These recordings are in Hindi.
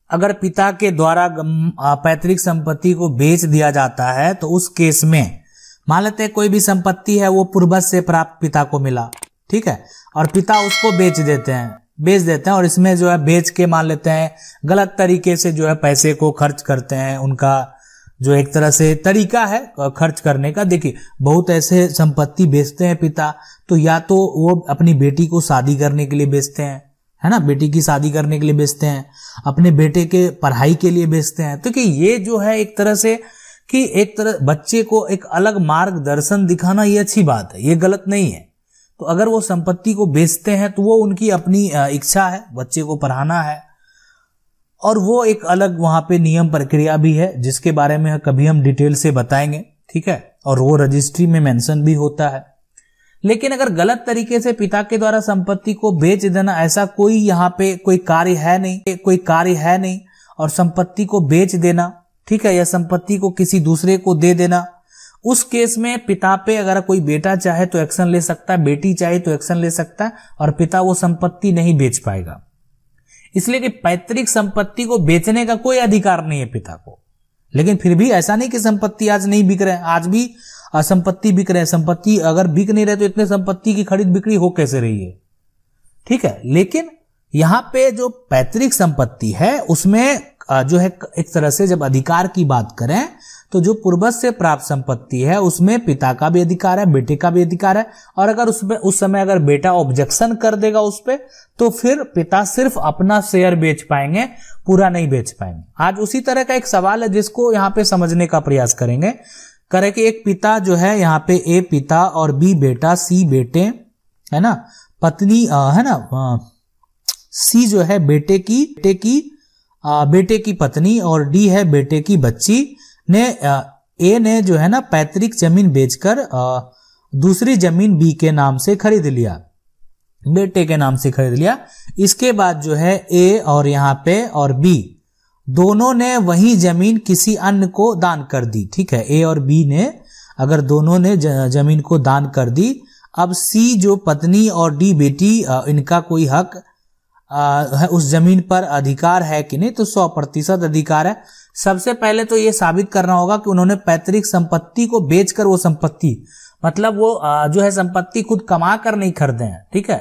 अगर पिता के द्वारा पैतृक संपत्ति को बेच दिया जाता है तो उस केस में मान लेते हैं कोई भी संपत्ति है वो पूर्वज से प्राप्त पिता को मिला, ठीक है, और पिता उसको बेच देते हैं और इसमें जो है बेच के मान लेते हैं गलत तरीके से जो है पैसे को खर्च करते हैं। उनका जो एक तरह से तरीका है खर्च करने का, देखिए बहुत ऐसे संपत्ति बेचते हैं पिता, तो या तो वो अपनी बेटी को शादी करने के लिए बेचते हैं, है ना, बेटी की शादी करने के लिए बेचते हैं, अपने बेटे के पढ़ाई के लिए बेचते हैं। तो कि ये जो है एक तरह से कि एक तरह बच्चे को एक अलग मार्गदर्शन दिखाना ये अच्छी बात है, ये गलत नहीं है। तो अगर वो संपत्ति को बेचते हैं तो वो उनकी अपनी इच्छा है, बच्चे को पढ़ाना है, और वो एक अलग वहां पे नियम प्रक्रिया भी है जिसके बारे में कभी हम डिटेल से बताएंगे, ठीक है, और वो रजिस्ट्री में मेंशन भी होता है। लेकिन अगर गलत तरीके से पिता के द्वारा संपत्ति को बेच देना, ऐसा कोई यहाँ पे कोई कार्य है नहीं और संपत्ति को बेच देना, ठीक है, या संपत्ति को किसी दूसरे को दे देना, उस केस में पिता पे अगर कोई बेटा चाहे तो एक्शन ले सकता है, बेटी चाहे तो एक्शन ले सकता है, और पिता वो संपत्ति नहीं बेच पाएगा। इसलिए कि पैतृक संपत्ति को बेचने का कोई अधिकार नहीं है पिता को। लेकिन फिर भी ऐसा नहीं कि संपत्ति आज नहीं बिक रहे हैं, आज भी संपत्ति बिक रहे हैं। संपत्ति अगर बिक नहीं रहे तो इतने संपत्ति की खरीद बिक्री हो कैसे रही है, ठीक है। लेकिन यहां पे जो पैतृक संपत्ति है उसमें जो है एक तरह से जब अधिकार की बात करें तो जो पूर्वज से प्राप्त संपत्ति है उसमें पिता का भी अधिकार है, बेटे का भी अधिकार है, और अगर उसमें उस समय अगर बेटा ऑब्जेक्शन कर देगा उस पे तो फिर पिता सिर्फ अपना शेयर बेच पाएंगे, पूरा नहीं बेच पाएंगे। आज उसी तरह का एक सवाल है जिसको यहाँ पे समझने का प्रयास करेंगे कि एक पिता जो है यहाँ पे ए पिता और बी बेटा, सी बेटे, है ना, पत्नी है ना, सी जो है बेटे की पत्नी और डी है बेटे की बच्ची ने ए ने जो है ना पैतृक जमीन बेचकर दूसरी जमीन बी के नाम से खरीद लिया, बेटे के नाम से खरीद लिया। इसके बाद जो है ए और यहाँ पे और बी दोनों ने वही जमीन किसी अन्य को दान कर दी, ठीक है, ए और बी ने अगर दोनों ने जमीन को दान कर दी। अब सी जो पत्नी और डी बेटी, इनका कोई हक उस जमीन पर अधिकार है कि नहीं, तो 100% अधिकार है। सबसे पहले तो ये साबित करना होगा कि उन्होंने पैतृक संपत्ति को बेचकर वो संपत्ति, मतलब वो जो है संपत्ति खुद कमा कर नहीं खरीदे हैं, ठीक है।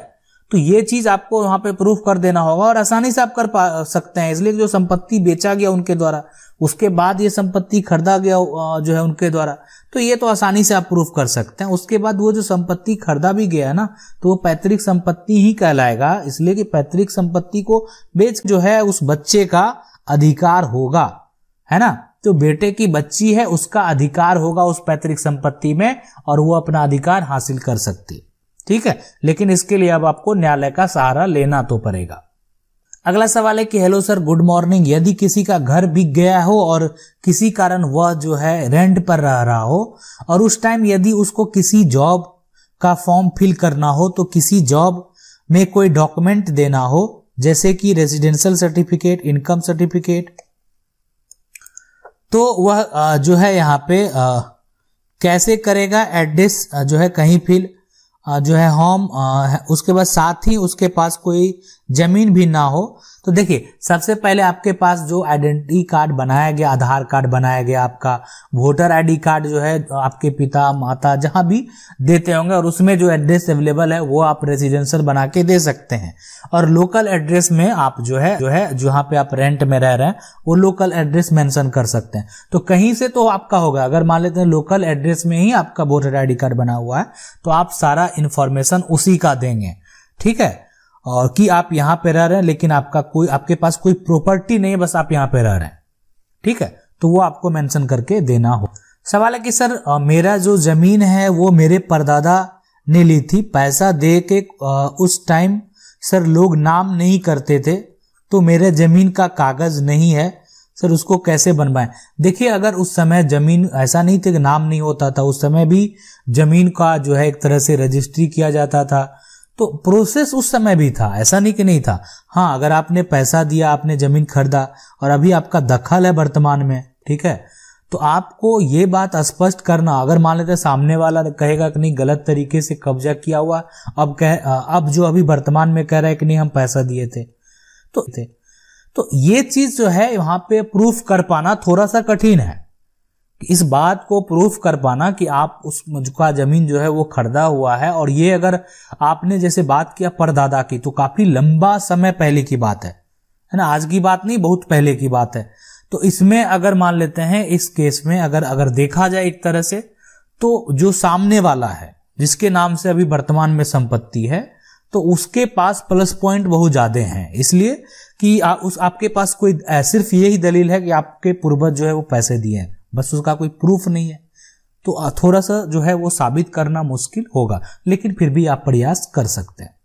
तो ये चीज आपको वहां पे प्रूफ कर देना होगा और आसानी से आप कर सकते हैं। इसलिए जो संपत्ति बेचा गया उनके द्वारा, उसके बाद ये संपत्ति खरीदा गया जो है उनके द्वारा, तो ये तो आसानी से आप प्रूफ कर सकते हैं। उसके बाद वो जो संपत्ति खरीदा भी गया है ना, तो वो पैतृक संपत्ति ही कहलाएगा। इसलिए कि पैतृक संपत्ति को बेच जो है उस बच्चे का अधिकार होगा, है ना, तो बेटे की बच्ची है उसका अधिकार होगा उस पैतृक संपत्ति में और वो अपना अधिकार हासिल कर सकती है, ठीक है। लेकिन इसके लिए अब आपको न्यायालय का सहारा लेना तो पड़ेगा। अगला सवाल है कि हेलो सर, गुड मॉर्निंग, यदि किसी का घर बिक गया हो और किसी कारण वह जो है रेंट पर रह रहा हो और उस टाइम यदि उसको किसी जॉब का फॉर्म फिल करना हो तो किसी जॉब में कोई डॉक्यूमेंट देना हो जैसे कि रेजिडेंशियल सर्टिफिकेट, इनकम सर्टिफिकेट, तो वह जो है यहाँ पे कैसे करेगा? एड्रेस जो है कहीं फिल जो है होम, उसके बाद साथ ही उसके पास कोई जमीन भी ना हो। तो देखिए सबसे पहले आपके पास जो आइडेंटिटी कार्ड बनाया गया, आधार कार्ड बनाया गया, आपका वोटर आईडी कार्ड जो है आपके पिता माता जहां भी देते होंगे और उसमें जो एड्रेस अवेलेबल है वो आप रेजिडेंशियल बना के दे सकते हैं। और लोकल एड्रेस में आप जो है जहां पे आप रेंट में रह रहे हैं वो लोकल एड्रेस मेंशन कर सकते हैं। तो कहीं से तो आपका होगा, अगर मान लेते हैं लोकल एड्रेस में ही आपका वोटर आईडी कार्ड बना हुआ है तो आप सारा इंफॉर्मेशन उसी का देंगे, ठीक है, और कि आप यहां पे रह रहे हैं लेकिन आपके पास कोई प्रॉपर्टी नहीं है, बस आप यहां पे रह रहे हैं, ठीक है, तो वो आपको मेंशन करके देना हो। सवाल है कि सर मेरा जो जमीन है वो मेरे परदादा ने ली थी, पैसा दे के उस टाइम सर लोग नाम नहीं करते थे तो मेरे जमीन का कागज नहीं है सर, उसको कैसे बनवाएं? देखिए अगर उस समय जमीन ऐसा नहीं थे कि नाम नहीं होता था, उस समय भी जमीन का जो है एक तरह से रजिस्ट्री किया जाता था, तो प्रोसेस उस समय भी था, ऐसा नहीं कि नहीं था। हाँ, अगर आपने पैसा दिया, आपने जमीन खरीदा और अभी आपका दखल है वर्तमान में, ठीक है, तो आपको ये बात स्पष्ट करना, अगर मान लेते सामने वाला कहेगा कि नहीं गलत तरीके से कब्जा किया हुआ, अब जो अभी वर्तमान में कह रहा है कि नहीं हम पैसा दिए थे, तो ये चीज जो है वहां पे प्रूफ कर पाना थोड़ा सा कठिन है। इस बात को प्रूफ कर पाना कि आप उसका जमीन जो है वो खरीदा हुआ है, और ये अगर आपने जैसे बात किया परदादा की, तो काफी लंबा समय पहले की बात है ना, आज की बात नहीं, बहुत पहले की बात है। तो इसमें अगर मान लेते हैं इस केस में अगर देखा जाए एक तरह से, तो जो सामने वाला है जिसके नाम से अभी वर्तमान में संपत्ति है, तो उसके पास प्लस पॉइंट बहुत ज्यादा हैं, इसलिए कि आपके पास कोई सिर्फ यही दलील है कि आपके पूर्वज जो है वो पैसे दिए हैं, बस उसका कोई प्रूफ नहीं है। तो थोड़ा सा जो है वो साबित करना मुश्किल होगा, लेकिन फिर भी आप प्रयास कर सकते हैं।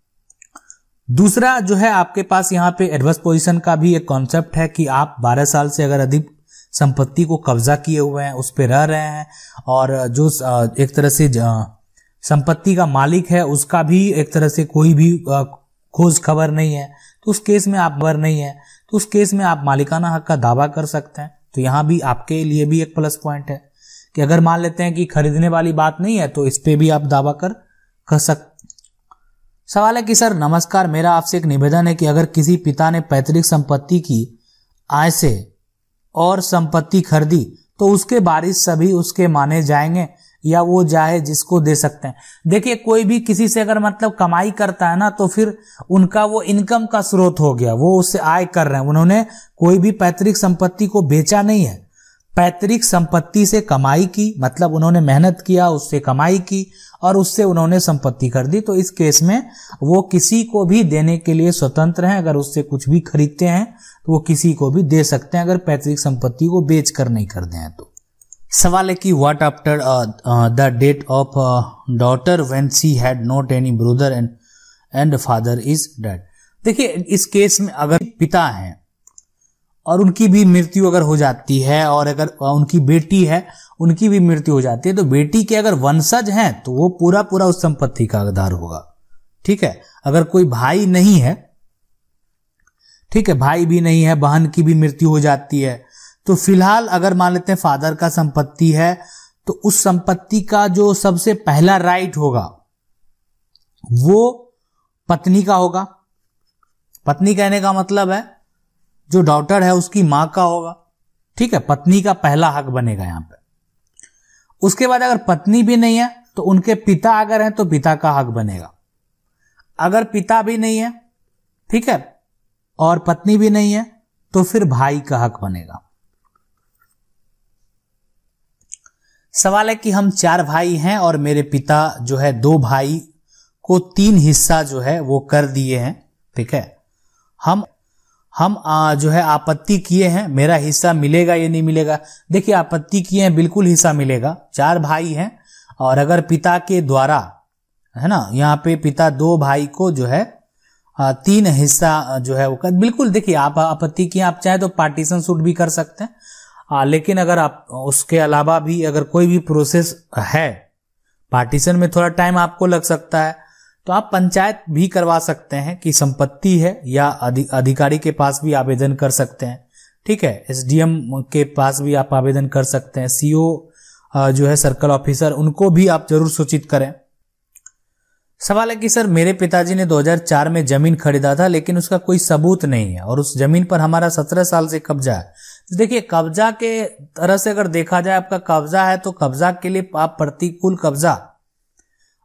दूसरा जो है आपके पास यहाँ पे एडवर्स पोजीशन का भी एक कॉन्सेप्ट है कि आप 12 साल से अगर अधिक संपत्ति को कब्जा किए हुए हैं, उस पे रह रहे हैं, और जो एक तरह से संपत्ति का मालिक है उसका भी एक तरह से कोई भी खोज खबर नहीं है, तो उस केस में आप खबर नहीं है, तो उस केस में आप मालिकाना हक का दावा कर सकते हैं। तो यहाँ भी आपके लिए भी एक प्लस पॉइंट है कि अगर मान लेते हैं कि खरीदने वाली बात नहीं है, तो इस पे भी आप दावा कर सकते। सवाल है कि सर नमस्कार, मेरा आपसे एक निवेदन है कि अगर किसी पिता ने पैतृक संपत्ति की आय से और संपत्ति खरीदी, तो उसके वारिस सभी उसके माने जाएंगे या वो चाहे जिसको दे सकते हैं। देखिए, कोई भी किसी से अगर मतलब कमाई करता है ना, तो फिर उनका वो इनकम का स्रोत हो गया, वो उससे आय कर रहे हैं। उन्होंने कोई भी पैतृक संपत्ति को बेचा नहीं है, पैतृक संपत्ति से कमाई की, मतलब उन्होंने मेहनत किया, उससे कमाई की और उससे उन्होंने संपत्ति खरीदी। तो इस केस में वो किसी को भी देने के लिए स्वतंत्र हैं। अगर उससे कुछ भी खरीदते हैं तो वो किसी को भी दे सकते हैं, अगर पैतृक संपत्ति को बेच कर नहीं खरीदे हैं तो। सवाल है कि what after the death of daughter when she had not any brother and father is dead. देखिए, इस केस में अगर पिता हैं और उनकी भी मृत्यु अगर हो जाती है, और अगर उनकी बेटी है उनकी भी मृत्यु हो जाती है, तो बेटी के अगर वंशज हैं तो वो पूरा उस संपत्ति का हकदार होगा। ठीक है, अगर कोई भाई नहीं है, ठीक है, भाई भी नहीं है, बहन की भी मृत्यु हो जाती है, तो फिलहाल अगर मान लेते हैं फादर का संपत्ति है, तो उस संपत्ति का जो सबसे पहला राइट होगा वो पत्नी का होगा। पत्नी कहने का मतलब है जो डॉटर है उसकी मां का होगा। ठीक है, पत्नी का पहला हक बनेगा यहां पे। उसके बाद अगर पत्नी भी नहीं है तो उनके पिता अगर हैं तो पिता का हक बनेगा। अगर पिता भी नहीं है, ठीक है, और पत्नी भी नहीं है, तो फिर भाई का हक बनेगा। सवाल है कि हम 4 भाई हैं और मेरे पिता जो है 2 भाई को 3 हिस्सा जो है वो कर दिए हैं। ठीक है, हम जो है आपत्ति किए हैं, मेरा हिस्सा मिलेगा या नहीं मिलेगा। देखिए, आपत्ति किए हैं, बिल्कुल हिस्सा मिलेगा। 4 भाई हैं और अगर पिता के द्वारा, है ना, यहाँ पे पिता 2 भाई को जो है 3 हिस्सा जो है वो कर, बिल्कुल। देखिए, आप आपत्ति किए, आप चाहे तो पार्टीशन सूट भी कर सकते हैं, लेकिन अगर आप उसके अलावा भी अगर कोई भी प्रोसेस है, पार्टीशन में थोड़ा टाइम आपको लग सकता है, तो आप पंचायत भी करवा सकते हैं कि संपत्ति है, या अधिकारी के पास भी आवेदन कर सकते हैं। ठीक है, एसडीएम के पास भी आप आवेदन कर सकते हैं, सीओ जो है सर्कल ऑफिसर, उनको भी आप जरूर सूचित करें। सवाल है कि सर मेरे पिताजी ने 2004 में जमीन खरीदा था, लेकिन उसका कोई सबूत नहीं है और उस जमीन पर हमारा 17 साल से कब्जा है। तो देखिए, कब्जा के तरह से अगर देखा जाए, आपका कब्जा है तो कब्जा के लिए आप प्रतिकूल कब्जा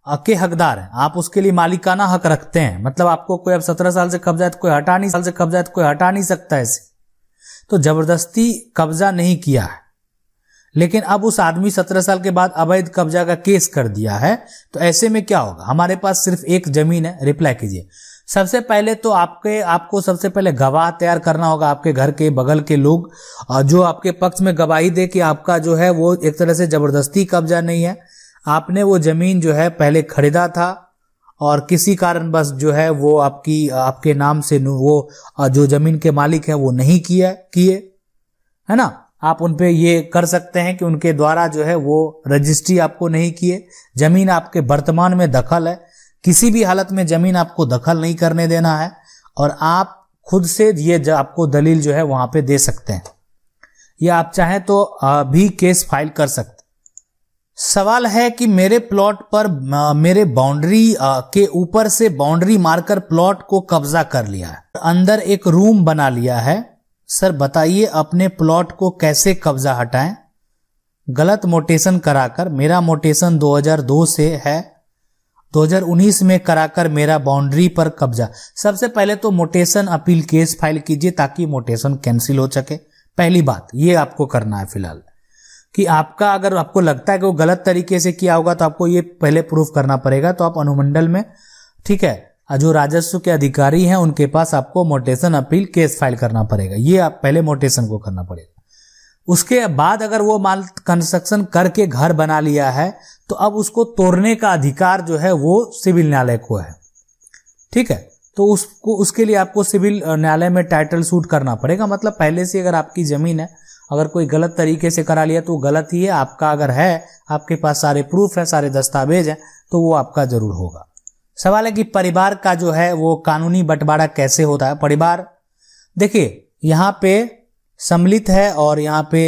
के हकदार हैं, आप उसके लिए मालिकाना हक रखते हैं। मतलब आपको कोई अब 17 साल से कब्जा है तो कोई हटा नहीं सकता है इसे, तो जबरदस्ती कब्जा नहीं किया है। लेकिन अब उस आदमी 17 साल के बाद अवैध कब्जा का केस कर दिया है, तो ऐसे में क्या होगा? हमारे पास सिर्फ एक जमीन है। रिप्लाई कीजिए। सबसे पहले तो आपको सबसे पहले गवाह तैयार करना होगा, आपके घर के बगल के लोग जो आपके पक्ष में गवाही दे कि आपका जो है वो एक तरह से जबरदस्ती कब्जा नहीं है, आपने वो जमीन जो है पहले खरीदा था और किसी कारण बस जो है वो आपके नाम से वो जो जमीन के मालिक है वो नहीं किए, है ना। आप उन पे ये कर सकते हैं कि उनके द्वारा जो है वो रजिस्ट्री आपको नहीं किए, जमीन आपके वर्तमान में दखल है, किसी भी हालत में जमीन आपको दखल नहीं करने देना है, और आप खुद से ये आपको दलील जो है वहां पे दे सकते हैं, या आप चाहें तो भी केस फाइल कर सकते हैं। सवाल है कि मेरे प्लॉट पर मेरे बाउंड्री के ऊपर से बाउंड्री मारकर प्लॉट को कब्जा कर लिया है, अंदर एक रूम बना लिया है, सर बताइए अपने प्लॉट को कैसे कब्जा हटाएं गलत मोटेशन कराकर। मेरा मोटेशन 2002 से है, 2019 में कराकर मेरा बाउंड्री पर कब्जा। सबसे पहले तो मोटेशन अपील केस फाइल कीजिए ताकि मोटेशन कैंसिल हो सके। पहली बात ये आपको करना है फिलहाल कि आपका, अगर आपको लगता है कि वो गलत तरीके से किया होगा तो आपको ये पहले प्रूफ करना पड़ेगा। तो आप अनुमंडल में, ठीक है, जो राजस्व के अधिकारी हैं उनके पास आपको मोटेशन अपील केस फाइल करना पड़ेगा। ये आप पहले मोटेशन को करना पड़ेगा। उसके बाद अगर वो माल कंस्ट्रक्शन करके घर बना लिया है तो अब उसको तोड़ने का अधिकार जो है वो सिविल न्यायालय को है, ठीक है। तो उसके लिए आपको सिविल न्यायालय में टाइटल सूट करना पड़ेगा। मतलब पहले से अगर आपकी जमीन है, अगर कोई गलत तरीके से करा लिया तो वो गलत ही है। आपका अगर है, आपके पास सारे प्रूफ है, सारे दस्तावेज हैं, तो वो आपका जरूर होगा। सवाल है कि परिवार का जो है वो कानूनी बंटवारा कैसे होता है। परिवार देखिए यहाँ पे सम्मिलित है और यहाँ पे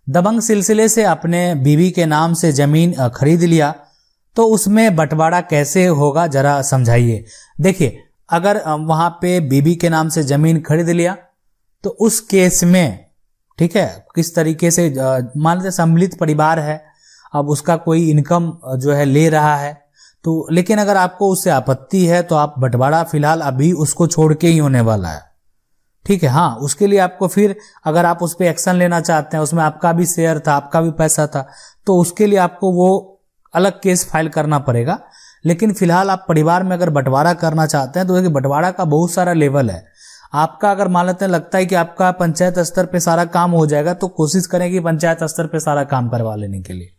दबंग सिलसिले से अपने बीवी के नाम से जमीन खरीद लिया, तो उसमें बंटवारा कैसे होगा जरा समझाइए। देखिए अगर वहां पे बीवी के नाम से जमीन खरीद लिया तो उस केस में, ठीक है, किस तरीके से, मान लीजिए सम्मिलित परिवार है, अब उसका कोई इनकम जो है ले रहा है, तो लेकिन अगर आपको उससे आपत्ति है तो आप बंटवारा फिलहाल अभी उसको छोड़ के ही होने वाला है, ठीक है। हाँ, उसके लिए आपको फिर अगर आप उस पर एक्शन लेना चाहते हैं, उसमें आपका भी शेयर था, आपका भी पैसा था, तो उसके लिए आपको वो अलग केस फाइल करना पड़ेगा। लेकिन फिलहाल आप परिवार में अगर बंटवारा करना चाहते हैं तो देखिए बंटवारा का बहुत सारा लेवल है। आपका अगर मान लेते हैं लगता है कि आपका पंचायत स्तर पे सारा काम हो जाएगा तो कोशिश करें कि पंचायत स्तर पे सारा काम करवा लेने के लिए,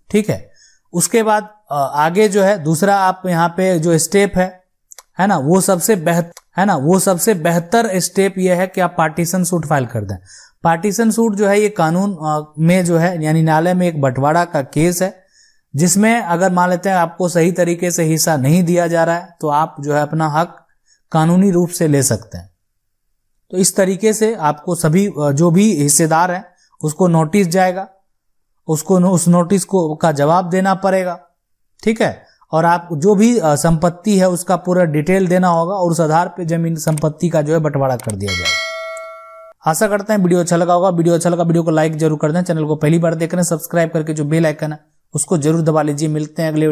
ठीक है। उसके बाद आगे जो है दूसरा आप यहाँ पे जो स्टेप है ना, वो सबसे बेहतर स्टेप ये है कि आप पार्टीशन सूट फाइल कर दें। पार्टीशन सूट जो है ये कानून में जो है यानी न्यायालय में एक बंटवारा का केस है, जिसमें अगर मान लेते हैं आपको सही तरीके से हिस्सा नहीं दिया जा रहा है तो आप जो है अपना हक कानूनी रूप से ले सकते हैं। तो इस तरीके से आपको सभी जो भी हिस्सेदार हैं उसको नोटिस जाएगा, उसको उस नोटिस को का जवाब देना पड़ेगा, ठीक है। और आप जो भी संपत्ति है उसका पूरा डिटेल देना होगा और उस आधार पे जमीन संपत्ति का जो है बंटवारा कर दिया जाएगा। आशा करते हैं वीडियो अच्छा लगा होगा। वीडियो को लाइक जरूर कर दें। चैनल को पहली बार देख रहे हैं, सब्सक्राइब करके जो बेल आइकन है उसको जरूर दबा लीजिए। मिलते हैं अगले